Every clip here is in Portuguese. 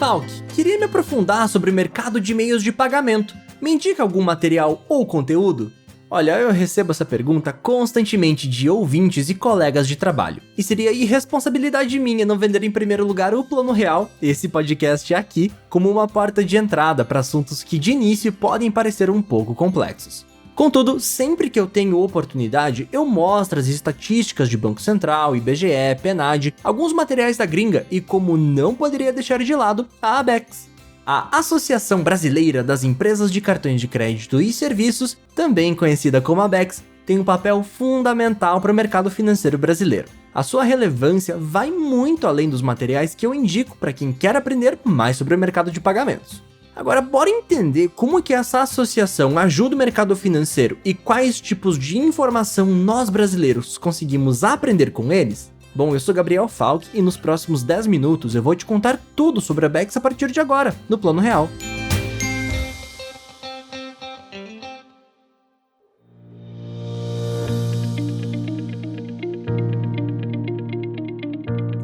Falk, queria me aprofundar sobre o mercado de meios de pagamento. Me indica algum material ou conteúdo? Olha, eu recebo essa pergunta constantemente de ouvintes e colegas de trabalho. E seria irresponsabilidade minha não vender em primeiro lugar o Plano Real, esse podcast aqui, como uma porta de entrada para assuntos que de início podem parecer um pouco complexos. Contudo, sempre que eu tenho oportunidade, eu mostro as estatísticas de Banco Central, IBGE, PNAD, alguns materiais da gringa e, como não poderia deixar de lado, a ABECS. A Associação Brasileira das Empresas de Cartões de Crédito e Serviços, também conhecida como ABECS, tem um papel fundamental para o mercado financeiro brasileiro. A sua relevância vai muito além dos materiais que eu indico para quem quer aprender mais sobre o mercado de pagamentos. Agora, bora entender como que essa associação ajuda o mercado financeiro e quais tipos de informação nós brasileiros conseguimos aprender com eles? Bom, eu sou Gabriel Falk e nos próximos 10 minutos eu vou te contar tudo sobre a ABECS a partir de agora, no Plano Real.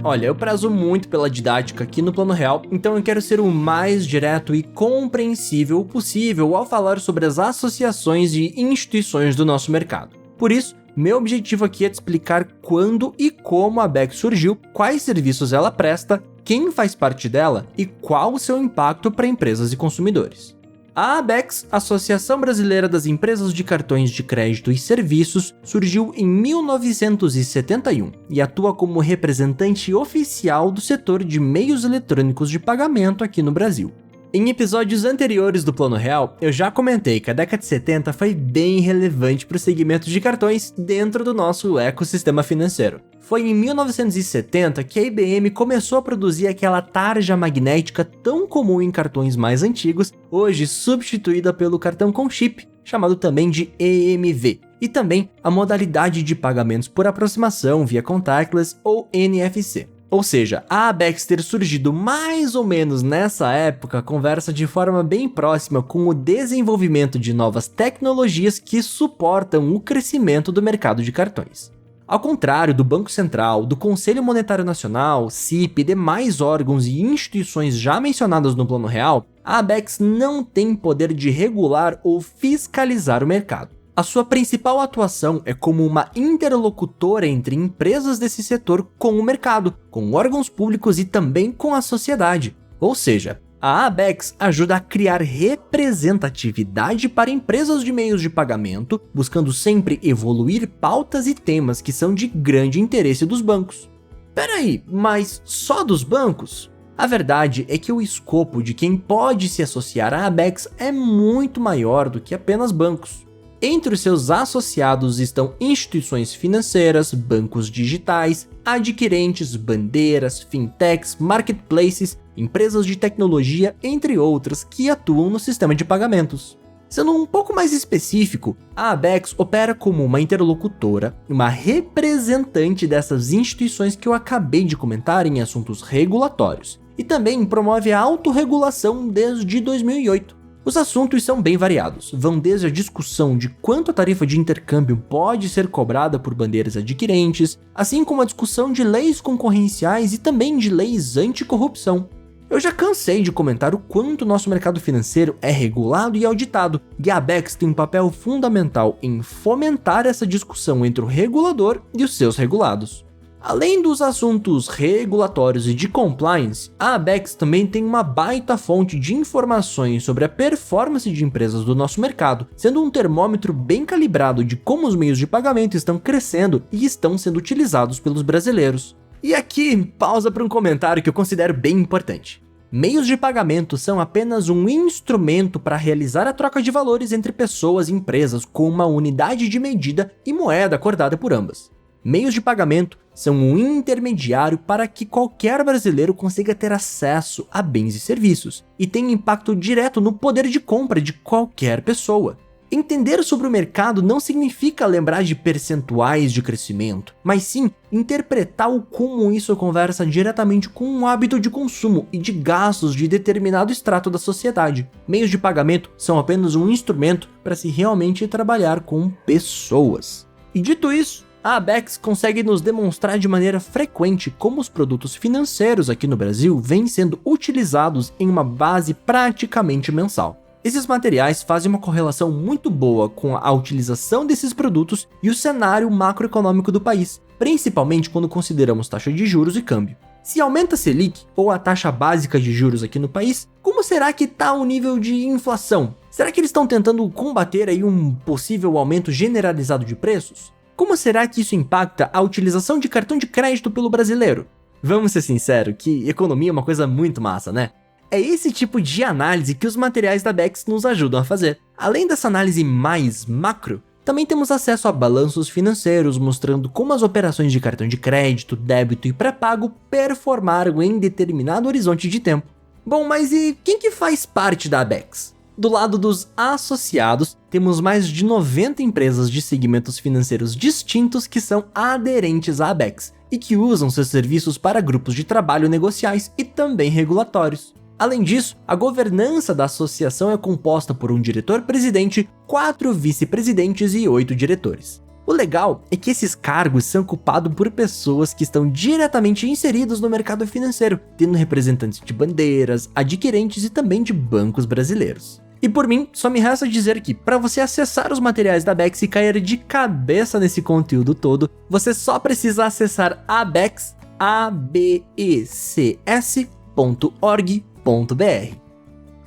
Olha, eu prezo muito pela didática aqui no Plano Real, então eu quero ser o mais direto e compreensível possível ao falar sobre as associações e instituições do nosso mercado. Por isso, meu objetivo aqui é te explicar quando e como a ABECS surgiu, quais serviços ela presta, quem faz parte dela e qual o seu impacto para empresas e consumidores. A ABECS, Associação Brasileira das Empresas de Cartões de Crédito e Serviços, surgiu em 1971 e atua como representante oficial do setor de meios eletrônicos de pagamento aqui no Brasil. Em episódios anteriores do Plano Real, eu já comentei que a década de 70 foi bem relevante para o segmento de cartões dentro do nosso ecossistema financeiro. Foi em 1970 que a IBM começou a produzir aquela tarja magnética tão comum em cartões mais antigos, hoje substituída pelo cartão com chip, chamado também de EMV, e também a modalidade de pagamentos por aproximação via contactless ou NFC. Ou seja, a ABECS ter surgido mais ou menos nessa época conversa de forma bem próxima com o desenvolvimento de novas tecnologias que suportam o crescimento do mercado de cartões. Ao contrário do Banco Central, do Conselho Monetário Nacional, CIP e demais órgãos e instituições já mencionadas no Plano Real, a ABECS não tem poder de regular ou fiscalizar o mercado. A sua principal atuação é como uma interlocutora entre empresas desse setor com o mercado, com órgãos públicos e também com a sociedade. Ou seja, a ABECS ajuda a criar representatividade para empresas de meios de pagamento, buscando sempre evoluir pautas e temas que são de grande interesse dos bancos. Peraí, mas só dos bancos? A verdade é que o escopo de quem pode se associar à ABECS é muito maior do que apenas bancos. Entre os seus associados estão instituições financeiras, bancos digitais, adquirentes, bandeiras, fintechs, marketplaces, empresas de tecnologia, entre outras, que atuam no sistema de pagamentos. Sendo um pouco mais específico, a ABECS opera como uma interlocutora, uma representante dessas instituições que eu acabei de comentar em assuntos regulatórios, e também promove a autorregulação desde 2008. Os assuntos são bem variados, vão desde a discussão de quanto a tarifa de intercâmbio pode ser cobrada por bandeiras adquirentes, assim como a discussão de leis concorrenciais e também de leis anticorrupção. Eu já cansei de comentar o quanto nosso mercado financeiro é regulado e auditado, e a ABECS tem um papel fundamental em fomentar essa discussão entre o regulador e os seus regulados. Além dos assuntos regulatórios e de compliance, a ABECS também tem uma baita fonte de informações sobre a performance de empresas do nosso mercado, sendo um termômetro bem calibrado de como os meios de pagamento estão crescendo e estão sendo utilizados pelos brasileiros. E aqui, pausa para um comentário que eu considero bem importante. Meios de pagamento são apenas um instrumento para realizar a troca de valores entre pessoas e empresas com uma unidade de medida e moeda acordada por ambas. Meios de pagamento são um intermediário para que qualquer brasileiro consiga ter acesso a bens e serviços, e tem impacto direto no poder de compra de qualquer pessoa. Entender sobre o mercado não significa lembrar de percentuais de crescimento, mas sim interpretar o como isso conversa diretamente com o hábito de consumo e de gastos de determinado extrato da sociedade. Meios de pagamento são apenas um instrumento para se realmente trabalhar com pessoas. E dito isso, A Abecs consegue nos demonstrar de maneira frequente como os produtos financeiros aqui no Brasil vêm sendo utilizados em uma base praticamente mensal. Esses materiais fazem uma correlação muito boa com a utilização desses produtos e o cenário macroeconômico do país, principalmente quando consideramos taxa de juros e câmbio. Se aumenta a Selic, ou a taxa básica de juros aqui no país, como será que está o nível de inflação? Será que eles estão tentando combater aí um possível aumento generalizado de preços? Como será que isso impacta a utilização de cartão de crédito pelo brasileiro? Vamos ser sinceros que economia é uma coisa muito massa, né? É esse tipo de análise que os materiais da Abecs nos ajudam a fazer. Além dessa análise mais macro, também temos acesso a balanços financeiros mostrando como as operações de cartão de crédito, débito e pré-pago performaram em determinado horizonte de tempo. Bom, mas e quem que faz parte da Abecs? Do lado dos associados, temos mais de 90 empresas de segmentos financeiros distintos que são aderentes à Abecs e que usam seus serviços para grupos de trabalho negociais e também regulatórios. Além disso, a governança da associação é composta por um diretor-presidente, 4 vice-presidentes e 8 diretores. O legal é que esses cargos são ocupados por pessoas que estão diretamente inseridas no mercado financeiro, tendo representantes de bandeiras, adquirentes e também de bancos brasileiros. E por mim, só me resta dizer que para você acessar os materiais da Abecs e cair de cabeça nesse conteúdo todo, você só precisa acessar abecs.org.br.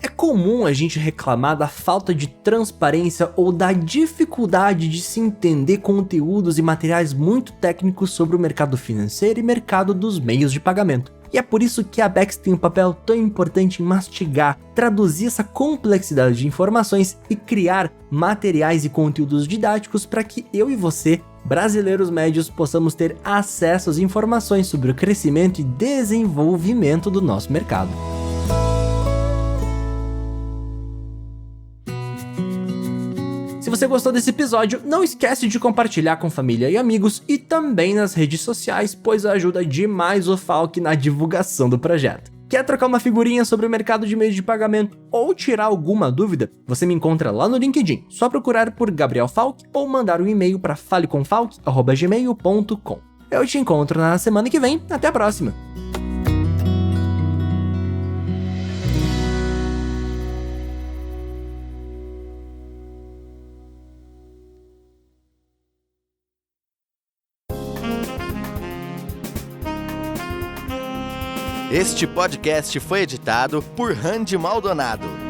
É comum a gente reclamar da falta de transparência ou da dificuldade de se entender conteúdos e materiais muito técnicos sobre o mercado financeiro e mercado dos meios de pagamento. E é por isso que a Abecs tem um papel tão importante em mastigar, traduzir essa complexidade de informações e criar materiais e conteúdos didáticos para que eu e você, brasileiros médios, possamos ter acesso às informações sobre o crescimento e desenvolvimento do nosso mercado. Se você gostou desse episódio, não esquece de compartilhar com família e amigos e também nas redes sociais, pois ajuda demais o Falk na divulgação do projeto. Quer trocar uma figurinha sobre o mercado de meios de pagamento ou tirar alguma dúvida? Você me encontra lá no LinkedIn, só procurar por Gabriel Falk ou mandar um e-mail para faleconfalk@gmail.com. Eu te encontro na semana que vem, até a próxima! Este podcast foi editado por Randy Maldonado.